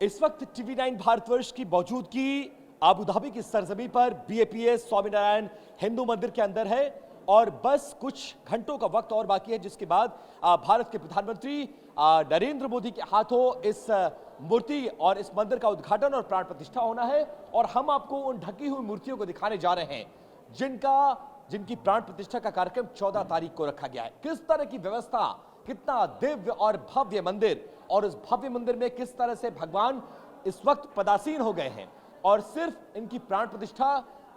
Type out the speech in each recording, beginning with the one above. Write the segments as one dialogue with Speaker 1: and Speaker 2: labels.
Speaker 1: इस वक्त टीवी9 भारतवर्ष की मौजूदगी आबू धाबी की सरजमी पर बीएपीएस स्वामीनारायण हिंदू मंदिर के अंदर है और बस कुछ घंटों का वक्त और बाकी है, जिसके बाद भारत के प्रधानमंत्री नरेंद्र मोदी के हाथों इस मूर्ति और इस मंदिर का उद्घाटन और प्राण प्रतिष्ठा होना है। और हम आपको उन ढकी हुई मूर्तियों को दिखाने जा रहे हैं जिनकी प्राण प्रतिष्ठा का कार्यक्रम 14 तारीख को रखा गया है। किस तरह की व्यवस्था, कितना दिव्य और भव्य मंदिर, और इस भव्य मंदिर में किस तरह से भगवान इस वक्त पदासीन हो गए हैं और सिर्फ इनकी प्राण प्रतिष्ठा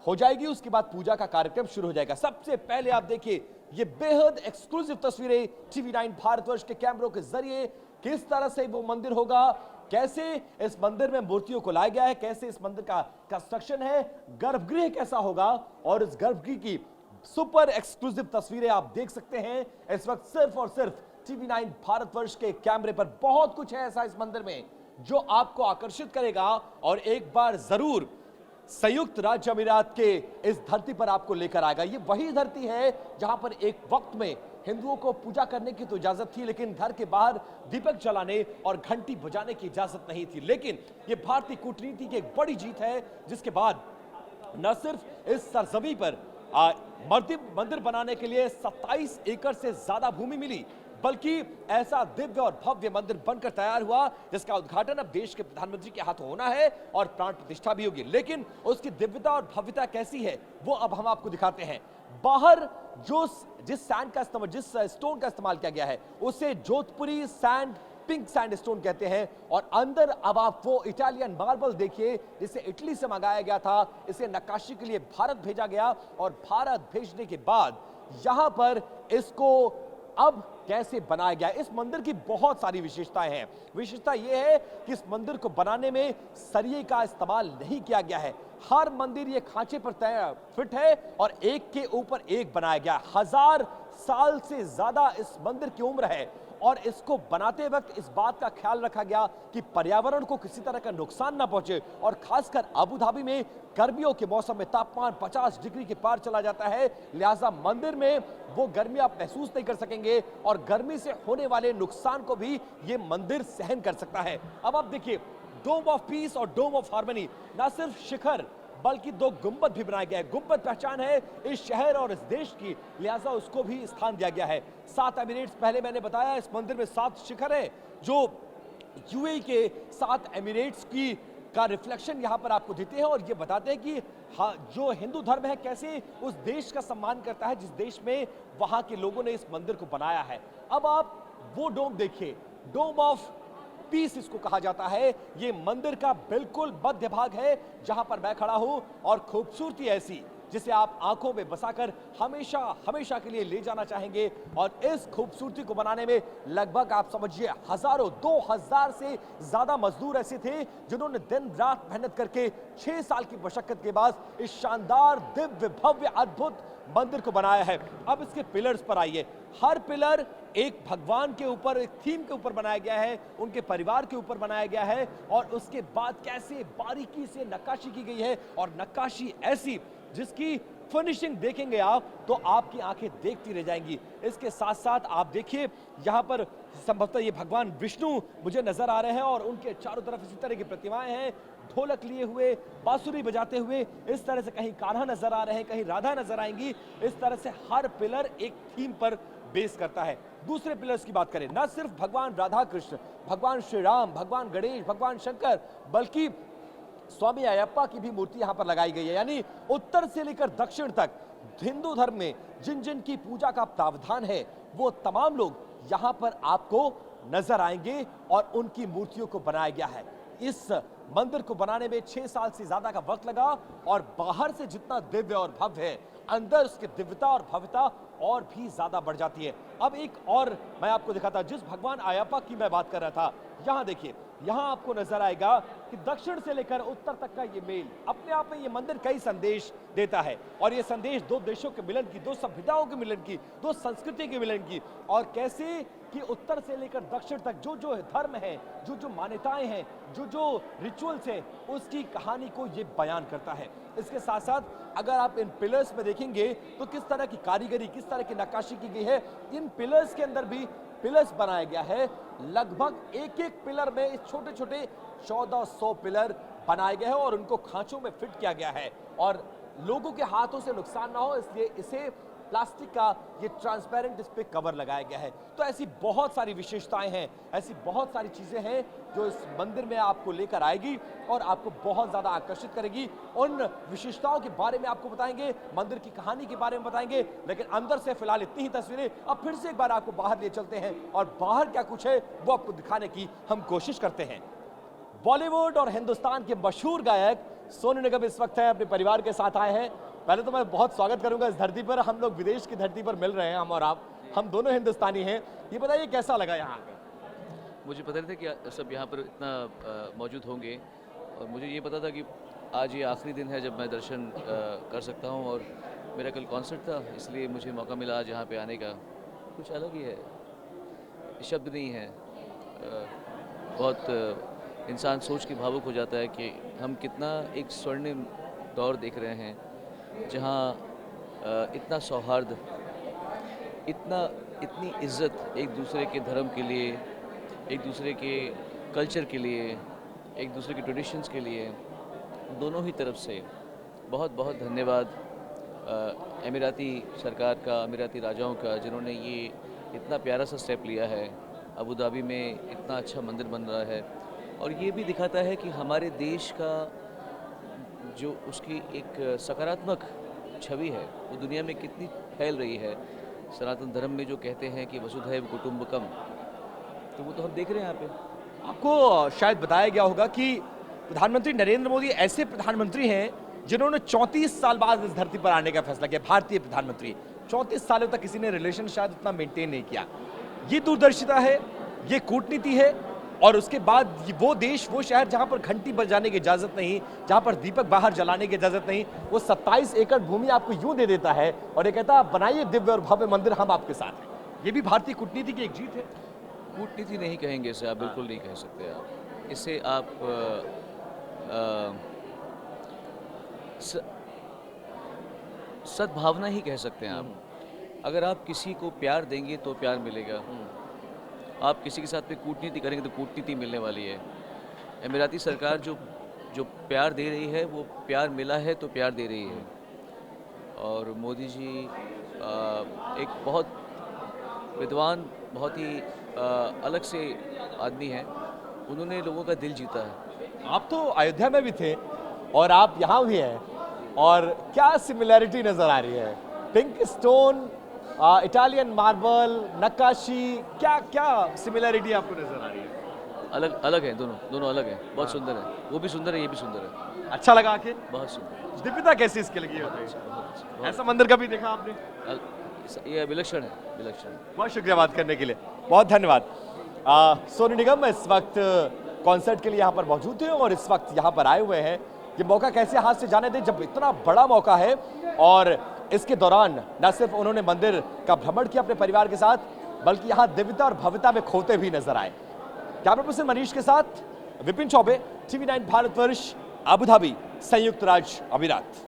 Speaker 1: हो जाएगी, उसके बाद पूजा का कार्यक्रम शुरू हो जाएगा। सबसे पहले आप देखिए ये बेहद एक्सक्लूसिव तस्वीरें टीवी9 भारतवर्ष के कैमरों के जरिए किस तरह से वो मंदिर होगा, कैसे इस मंदिर में मूर्तियों को लाया गया है, कैसे इस मंदिर का कंस्ट्रक्शन है, गर्भगृह कैसा होगा, और इस गर्भगृह की सुपर एक्सक्लूसिव तस्वीरें आप देख सकते हैं इस वक्त सिर्फ और सिर्फ टीवी9 भारतवर्ष के कैमरे पर। बहुत कुछ है ऐसा इस मंदिर में जो आपको आकर्षित करेगा और एक बार जरूर संयुक्त राज्य अमीरात के इस धरती पर आपको लेकर आएगा। ये वही धरती है जहां पर एक वक्त में हिंदुओं को पूजा करने की तो इजाजत थी, लेकिन घर के बाहर दीपक जलाने और घंटी बजाने की इजाजत नहीं थी। लेकिन ये भारतीय कूटनीति की एक बड़ी जीत है, जिसके बाद न सिर्फ इस सरजमी पर मंदिर बनाने के लिए 27 एकड़ से ज्यादा भूमि मिली, बल्कि ऐसा दिव्य और भव्य मंदिर बनकर तैयार हुआ जिसका उद्घाटन अब देश के प्रधानमंत्री के हाथों होना है और प्राण प्रतिष्ठा भी होगी। लेकिन उसकी दिव्यता और भव्यता कैसी है वो अब हम आपको दिखाते हैं। बाहर जिस स्टोन का इस्तेमाल किया गया है उसे जोधपुरी सैंड, पिंक सैंड स्टोन कहते हैं, और अंदर अब आप वो इटालियन मार्बल देखिए जिसे इटली से मंगाया गया था। इसे नक्काशी के लिए भारत भेजा गया और भारत भेजने के बाद यहां पर इसको अब कैसे बनाया गया। इस मंदिर की बहुत सारी विशेषताएं हैं। विशेषता यह है कि इस मंदिर को बनाने में सरिये का इस्तेमाल नहीं किया गया है। हर मंदिर ये खांचे पर फिट है और एक के ऊपर एक बनाया गया। 1000 साल से ज्यादा इस मंदिर की उम्र है और इसको बनाते वक्त इस बात का ख्याल रखा गया कि पर्यावरण को किसी तरह का नुकसान ना पहुंचे, और खासकर आबू धाबी में गर्मियों के मौसम में तापमान 50 डिग्री के पार चला जाता है, लिहाजा मंदिर में वो गर्मी आप महसूस नहीं कर सकेंगे और गर्मी से होने वाले नुकसान को भी ये मंदिर सहन कर सकता है। अब आप देखिए डोम ऑफ पीस और डोम ऑफ हार्मनी, ना सिर्फ शिखर बल्कि 2 गुंबद भी बनाया गया है। गुंबद पहचान है इस शहर और इस देश की, लिहाजा उसको भी स्थान दिया गया है। 7 एमिरेट्स, पहले मैंने बताया इस मंदिर में 7 शिखर है जो यूएई के 7 एमिरेट्स का रिफ्लेक्शन यहां पर आपको देते हैं और ये बताते हैं कि जो हिंदू धर्म है कैसे उस देश का सम्मान करता है जिस देश में वहां के लोगों ने इस मंदिर को बनाया है। अब आप वो डोम देखिए, डोम ऑफ पीस इसको कहा जाता है। ये मंदिर का बिल्कुल मध्य भाग है जहां पर मैं खड़ा हूं, और खूबसूरती ऐसी जिसे आप आंखों में बसाकर हमेशा हमेशा के लिए ले जाना चाहेंगे। और इस खूबसूरती को बनाने में लगभग आप समझिए 2000 से ज्यादा मजदूर ऐसे थे जिन्होंने दिन रात मेहनत करके 6 साल की मशक्कत के बाद इस शानदार दिव्य भव्य अद्भुत मंदिर को बनाया है। अब इसके पिलर्स पर आइए। हर पिलर एक भगवान के ऊपर, एक थीम के ऊपर बनाया गया है, उनके परिवार के ऊपर बनाया गया है, और उसके बाद कैसे बारीकी से नक्काशी की गई है, और नक्काशी ऐसी जिसकी फिनिशिंग देखेंगे आप तो आपकी आंखें देखती रह जाएंगी। इसके साथ साथ आप देखिए यहां पर संभवतः ये भगवान विष्णु मुझे नजर आ रहे हैं और उनके चारों तरफ इसी तरह की प्रतिमाएं हैं, ढोलक लिए हुए, बांसुरी बजाते हुए। इस तरह से कहीं कान्हा नजर आ रहे हैं, कहीं राधा नजर आएंगी। इस तरह से हर पिलर एक थीम पर बेस करता है। दूसरे पिलर्स की बात करें, न सिर्फ भगवान राधा कृष्ण, भगवान श्री राम, भगवान गणेश, भगवान शंकर, बल्कि स्वामी अयप्पा की भी मूर्ति यहां पर लगाई गई है। यानी उत्तर से लेकर दक्षिण तक हिंदू धर्म में जिन जिन की पूजा का प्रावधान है वो तमाम लोग यहां पर आपको नजर आएंगे और उनकी मूर्तियों को बनाया गया है। इस मंदिर को बनाने में 6 साल से ज्यादा का वक्त लगा, और बाहर से जितना दिव्य और भव्य है अंदर उसकी दिव्यता और भव्यता और भी ज्यादा बढ़ जाती है। अब एक और मैं आपको दिखाता, जिस भगवान अयप्पा की मैं बात कर रहा था, यहां देखिए, यहां आपको नजर आएगा कि दक्षिण से लेकर उत्तर तक का ये मेल, अपने आप में ये मंदिर कई संदेश देता है, और ये संदेश 2 देशों के मिलन की, 2 सभ्यताओं के मिलन की, 2 संस्कृति के मिलन की, और कैसे कि उत्तर से लेकर दक्षिण तक जो जो धर्म है, जो जो मान्यताएं हैं, जो जो रिचुअल्स हैं, उसकी कहानी को ये बयान करता है। इसके साथ साथ अगर आप इन पिलर्स में देखेंगे तो किस तरह की कारीगरी, किस तरह की नक्काशी की गई है। इन पिलर्स के अंदर भी पिलर्स बनाया गया है। लगभग एक एक पिलर में इस छोटे छोटे 1400 पिलर बनाए गए हैं और उनको खांचों में फिट किया गया है और लोगों के हाथों से नुकसान ना हो इसलिए इसे प्लास्टिक का ये ट्रांसपेरेंट इस पे कवर लगाया गया है। तो ऐसी बहुत सारी विशेषताएं हैं, ऐसी बहुत सारी चीजें हैं जो इस मंदिर में आपको लेकर आएगी और आपको बहुत ज्यादा आकर्षित करेगी। उन विशेषताओं के बारे में आपको बताएंगे, मंदिर की कहानी के बारे में बताएंगे, लेकिन अंदर से फिलहाल इतनी ही तस्वीरें। अब फिर से एक बार आपको बाहर ले चलते हैं और बाहर क्या कुछ है वो आपको दिखाने की हम कोशिश करते हैं। बॉलीवुड और हिंदुस्तान के मशहूर गायक सोनू निगम इस वक्त है, अपने परिवार के साथ आए हैं। पहले तो मैं बहुत स्वागत करूंगा इस धरती पर, हम लोग विदेश की धरती पर मिल रहे हैं, हम और आप, हम दोनों हिंदुस्तानी हैं। ये बताइए कैसा लगा यहाँ पे?
Speaker 2: मुझे पता नहीं था कि सब यहाँ पर इतना मौजूद होंगे और मुझे ये पता था कि आज ये आखिरी दिन है जब मैं दर्शन कर सकता हूँ और मेरा कल कॉन्सर्ट था, इसलिए मुझे मौका मिला आज यहाँ पे आने का। कुछ अलग ही है, शब्द नहीं है। बहुत इंसान सोच के भावुक हो जाता है कि हम कितना एक स्वर्णिम दौर देख रहे हैं जहाँ इतना सौहार्द, इतनी इज्जत एक दूसरे के धर्म के लिए, एक दूसरे के कल्चर के लिए, एक दूसरे के ट्रेडिशंस के लिए, दोनों ही तरफ से बहुत बहुत धन्यवाद अमीराती सरकार का, अमीराती राजाओं का, जिन्होंने ये इतना प्यारा सा स्टेप लिया है। अबू धाबी में इतना अच्छा मंदिर बन रहा है और ये भी दिखाता है कि हमारे देश का जो उसकी एक सकारात्मक छवि है वो दुनिया में कितनी फैल रही है। सनातन धर्म में जो कहते हैं कि वसुधैव कुटुंबकम, तो वो तो हम देख रहे हैं यहाँ पे।
Speaker 1: आपको शायद बताया गया होगा कि प्रधानमंत्री नरेंद्र मोदी ऐसे प्रधानमंत्री हैं जिन्होंने 34 साल बाद इस धरती पर आने का फैसला किया। भारतीय प्रधानमंत्री 34 सालों तक किसी ने रिलेशन शायद उतना मेंटेन नहीं किया। ये दूरदर्शिता है, ये कूटनीति है और उसके बाद वो देश, वो शहर जहां पर घंटी बजाने की इजाजत नहीं, जहां पर दीपक बाहर जलाने की इजाजत नहीं, वो 27 एकड़ भूमि आपको यूं दे देता है और ये कहता है आप बनाइए दिव्य और भव्य मंदिर, हम आपके साथ हैं। ये भी भारतीय कूटनीति की एक जीत है।
Speaker 2: कूटनीति नहीं कहेंगे इसे, आप बिल्कुल नहीं कह सकते। आप इसे आप सद्भावना ही कह सकते हैं। आप अगर आप किसी को प्यार देंगे तो प्यार मिलेगा, आप किसी के साथ में कूटनीति करेंगे तो कूटनीति मिलने वाली है। अमीराती सरकार जो प्यार दे रही है वो प्यार मिला है तो प्यार दे रही है। और मोदी जी एक बहुत विद्वान, बहुत ही अलग से आदमी हैं। उन्होंने लोगों का दिल जीता है।
Speaker 1: आप तो अयोध्या में भी थे और आप यहाँ भी हैं और क्या सिमिलैरिटी नजर आ रही है? पिंक स्टोन, इटालियन मार्बल, नक्काशी, क्या क्या सिमिलैरिटी आपको नजर आ रही है?
Speaker 2: अलग है, दोनों अलग है। बहुत सुंदर है, वो भी सुंदर है, ये भी सुंदर है।
Speaker 1: अच्छा लगा आके?
Speaker 2: बहुत सुंदर।
Speaker 1: दिव्यता कैसी इसके लगी है? ऐसा मंदिर कभी देखा आपने?
Speaker 2: ये विलक्षण है, विलक्षण।
Speaker 1: बहुत शुक्रिया बात करने के लिए, बहुत धन्यवाद। सोनू निगम इस वक्त कॉन्सर्ट के लिए यहाँ पर मौजूद थे और इस वक्त यहाँ पर आए हुए हैं। ये मौका कैसे हाथ से जाने दे जब इतना बड़ा मौका है और इसके दौरान न सिर्फ उन्होंने मंदिर का भ्रमण किया अपने परिवार के साथ, बल्कि यहाँ दिव्यता और भव्यता में खोते भी नजर आए। कैमरा पर्सन मनीष के साथ Vipin Choubey, TV9 Bharatvarsh, Abu Dhabi, संयुक्त राज्य अमीरात।